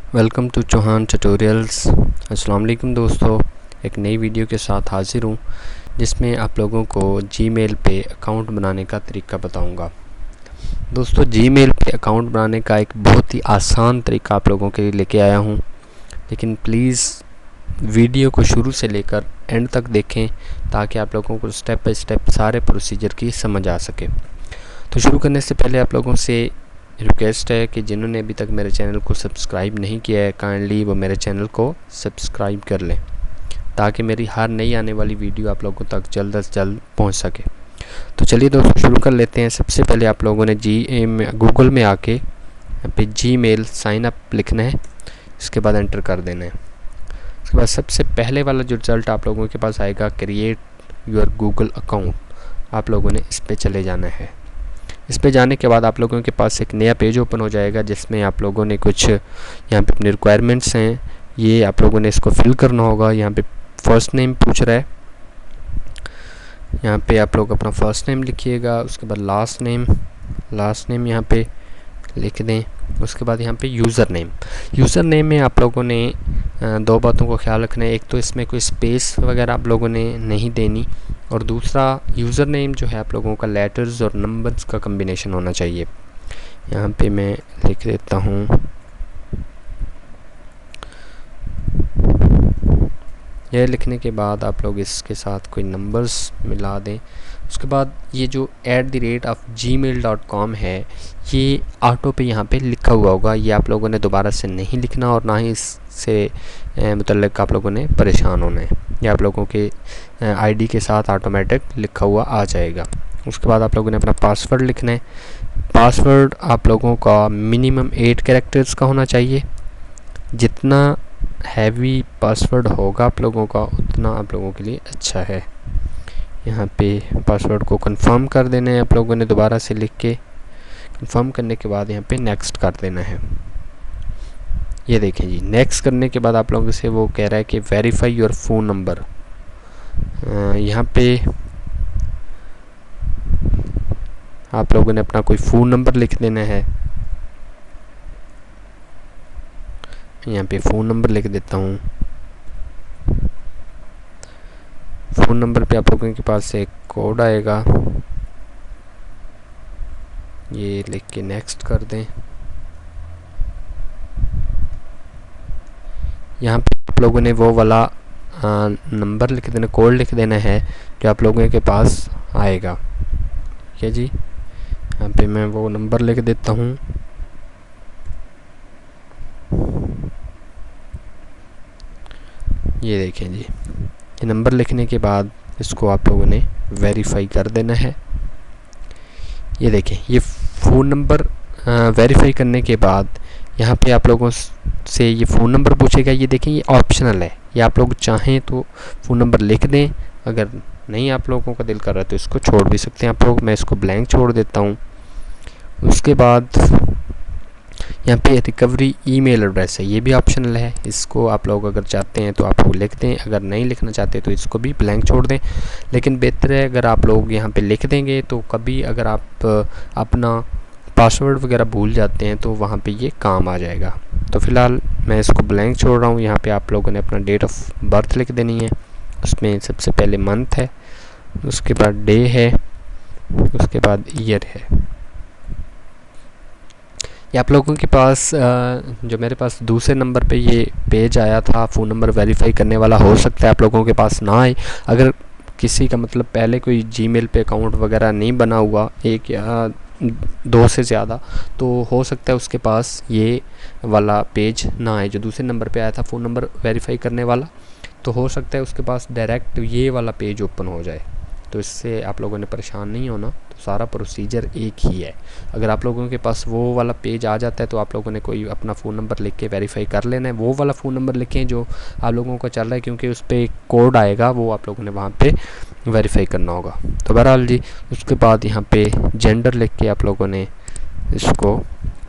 Welcome to Chauhan tutorials. अस्सलाम वालेकुम दोस्तों, एक नई वीडियो के साथ हाज़िर हूँ जिसमें आप लोगों को जीमेल पे अकाउंट बनाने का तरीका बताऊँगा। दोस्तों, जीमेल पे अकाउंट बनाने का एक बहुत ही आसान तरीका आप लोगों के लिए लेके आया हूँ, लेकिन प्लीज़ वीडियो को शुरू से लेकर एंड तक देखें ताकि आप लोगों को स्टेप बाय स्टेप सारे प्रोसीजर की समझ आ सके। तो शुरू करने से पहले आप लोगों से रिक्वेस्ट है कि जिन्होंने अभी तक मेरे चैनल को सब्सक्राइब नहीं किया है, काइंडली वो मेरे चैनल को सब्सक्राइब कर लें ताकि मेरी हर नई आने वाली वीडियो आप लोगों तक जल्द से जल्द पहुंच सके। तो चलिए दोस्तों, शुरू कर लेते हैं। सबसे पहले आप लोगों ने गूगल में आके यहाँ पे जीमेल साइन अप लिखना है, इसके बाद एंटर कर देना है। उसके बाद सबसे पहले वाला जो रिज़ल्ट आप लोगों के पास आएगा, क्रिएट योर गूगल अकाउंट, आप लोगों ने इस पर चले जाना है। इस पे जाने के बाद आप लोगों के पास एक नया पेज ओपन हो जाएगा जिसमें आप लोगों ने कुछ यहाँ पे अपने रिक्वायरमेंट्स हैं, ये आप लोगों ने इसको फिल करना होगा। यहाँ पे फर्स्ट नेम पूछ रहा है, यहाँ पे आप लोग अपना फर्स्ट नेम लिखिएगा। उसके बाद लास्ट नेम यहाँ पे लिख दें। उसके बाद यहाँ पे यूज़र नेम में आप लोगों ने दो बातों को ख्याल रखना है। एक तो इसमें कोई स्पेस वगैरह आप लोगों ने नहीं देनी, और दूसरा यूज़र नेम जो है आप लोगों का लेटर्स और नंबर्स का कम्बिनेशन होना चाहिए। यहाँ पे मैं लिख देता हूँ, यह लिखने के बाद आप लोग इसके साथ कोई नंबर्स मिला दें। उसके बाद ये जो @gmail.com है, ये ऑटो पे यहाँ पे लिखा हुआ होगा, ये आप लोगों ने दोबारा से नहीं लिखना और ना ही इससे मतलब आप लोगों ने परेशान होना है। ये आप लोगों के आईडी के साथ ऑटोमेटिक लिखा हुआ आ जाएगा। उसके बाद आप लोगों ने अपना पासवर्ड लिखना है। पासवर्ड आप लोगों का मिनिमम 8 कैरेक्टर्स का होना चाहिए। जितना हैवी पासवर्ड होगा आप लोगों का उतना आप लोगों के लिए अच्छा है। यहाँ पे पासवर्ड को कंफर्म कर देना है आप लोगों ने दोबारा से लिख के। कंफर्म करने के बाद यहाँ पे नेक्स्ट कर देना है। ये देखें जी, नेक्स्ट करने के बाद आप लोगों से वो कह रहा है कि वेरीफाई योर फ़ोन नंबर। यहाँ पे आप लोगों ने अपना कोई फ़ोन नंबर लिख देना है। यहाँ पे फ़ोन नंबर लिख देता हूँ। फ़ोन नंबर पे आप लोगों के पास एक कोड आएगा, ये लिख के नेक्स्ट कर दें। यहाँ पे आप लोगों ने वो वाला नंबर लिख देना, कोड लिख देना है जो आप लोगों के पास आएगा। ठीक है जी, यहाँ पे मैं वो नंबर लिख देता हूँ। ये देखें जी, ये नंबर लिखने के बाद इसको आप लोगों ने वेरीफाई कर देना है। ये देखें, ये फ़ोन नंबर वेरीफाई करने के बाद यहाँ पे आप लोगों से ये फ़ोन नंबर पूछेगा। ये देखें, ये ऑप्शनल है, ये आप लोग चाहें तो फ़ोन नंबर लिख दें, अगर नहीं आप लोगों का दिल कर रहा है तो इसको छोड़ भी सकते हैं आप लोग। मैं इसको ब्लैंक छोड़ देता हूँ। उसके बाद यहाँ पे रिकवरी ईमेल एड्रेस है, ये भी ऑप्शनल है, इसको आप लोग अगर चाहते हैं तो आप लोग लिख दें, अगर नहीं लिखना चाहते तो इसको भी ब्लैंक छोड़ दें। लेकिन बेहतर है अगर आप लोग यहाँ पे लिख देंगे तो कभी अगर आप अपना पासवर्ड वगैरह भूल जाते हैं तो वहाँ पे ये काम आ जाएगा। तो फ़िलहाल मैं इसको ब्लैंक छोड़ रहा हूँ। यहाँ पे आप लोगों ने अपना डेट ऑफ बर्थ लिख देनी है, उसमें सबसे पहले मंथ है, उसके बाद डे है, उसके बाद ईयर है। ये आप लोगों के पास जो मेरे पास दूसरे नंबर पे ये पेज आया था फ़ोन नंबर वेरीफाई करने वाला, हो सकता है आप लोगों के पास ना आए। अगर किसी का मतलब पहले कोई जीमेल पे अकाउंट वगैरह नहीं बना हुआ, एक या दो से ज़्यादा, तो हो सकता है उसके पास ये वाला पेज ना आए जो दूसरे नंबर पे आया था फ़ोन नंबर वेरीफाई करने वाला। तो हो सकता है उसके पास डायरेक्ट ये वाला पेज ओपन हो जाए, तो इससे आप लोगों ने परेशान नहीं होना। तो सारा प्रोसीजर एक ही है। अगर आप लोगों के पास वो वाला पेज आ जाता है तो आप लोगों ने कोई अपना फ़ोन नंबर लिख के वेरीफाई कर लेना है। वो वाला फ़ोन नंबर लिखें जो आप लोगों का चल रहा है, क्योंकि उस पर एक कोड आएगा, वो आप लोगों ने वहाँ पे वेरीफाई करना होगा। तो बहरहाल जी, उसके बाद यहाँ पे जेंडर लिख के आप लोगों ने इसको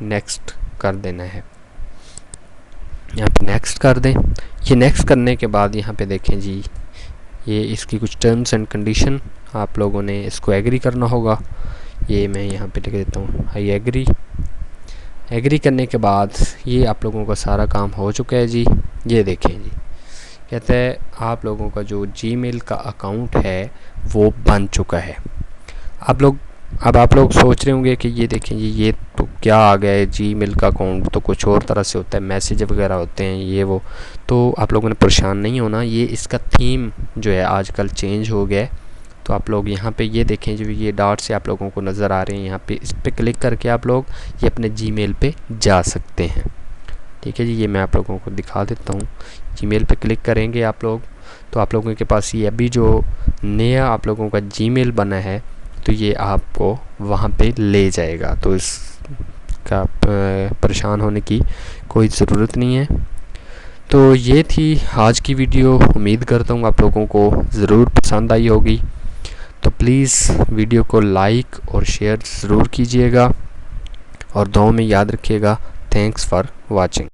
नेक्स्ट कर देना है। यहाँ पे नेक्स्ट कर दें। ये नेक्स्ट करने के बाद यहाँ पे देखें जी, ये इसकी कुछ टर्म्स एंड कंडीशन आप लोगों ने इसको एग्री करना होगा। ये मैं यहाँ पे लिख देता हूँ, आई एग्री। एग्री करने के बाद ये आप लोगों का सारा काम हो चुका है जी। ये देखें जी, कहते हैं आप लोगों का जो जीमेल का अकाउंट है वो बन चुका है। आप लोग सोच रहे होंगे कि ये देखें जी, ये तो क्या आ गया है, जीमेल का अकाउंट तो कुछ और तरह से होता है, मैसेज वगैरह होते हैं ये वो। तो आप लोगों ने परेशान नहीं होना, ये इसका थीम जो है आजकल चेंज हो गया है। तो आप लोग यहाँ पे ये देखें जो ये डॉट से आप लोगों को नज़र आ रहे हैं, यहाँ पे इस पर क्लिक करके आप लोग ये अपने जीमेल पे जा सकते हैं। ठीक है जी, ये मैं आप लोगों को दिखा देता हूँ। जीमेल पे क्लिक करेंगे आप लोग तो आप लोगों के पास ये अभी जो नया आप लोगों का जीमेल बना है तो ये आपको वहाँ पे ले जाएगा। तो इसका परेशान होने की कोई ज़रूरत नहीं है। तो ये थी आज की वीडियो। उम्मीद करता हूँ आप लोगों को ज़रूर पसंद आई होगी। तो प्लीज़ वीडियो को लाइक और शेयर ज़रूर कीजिएगा और दुआ में याद रखिएगा। Thanks for watching.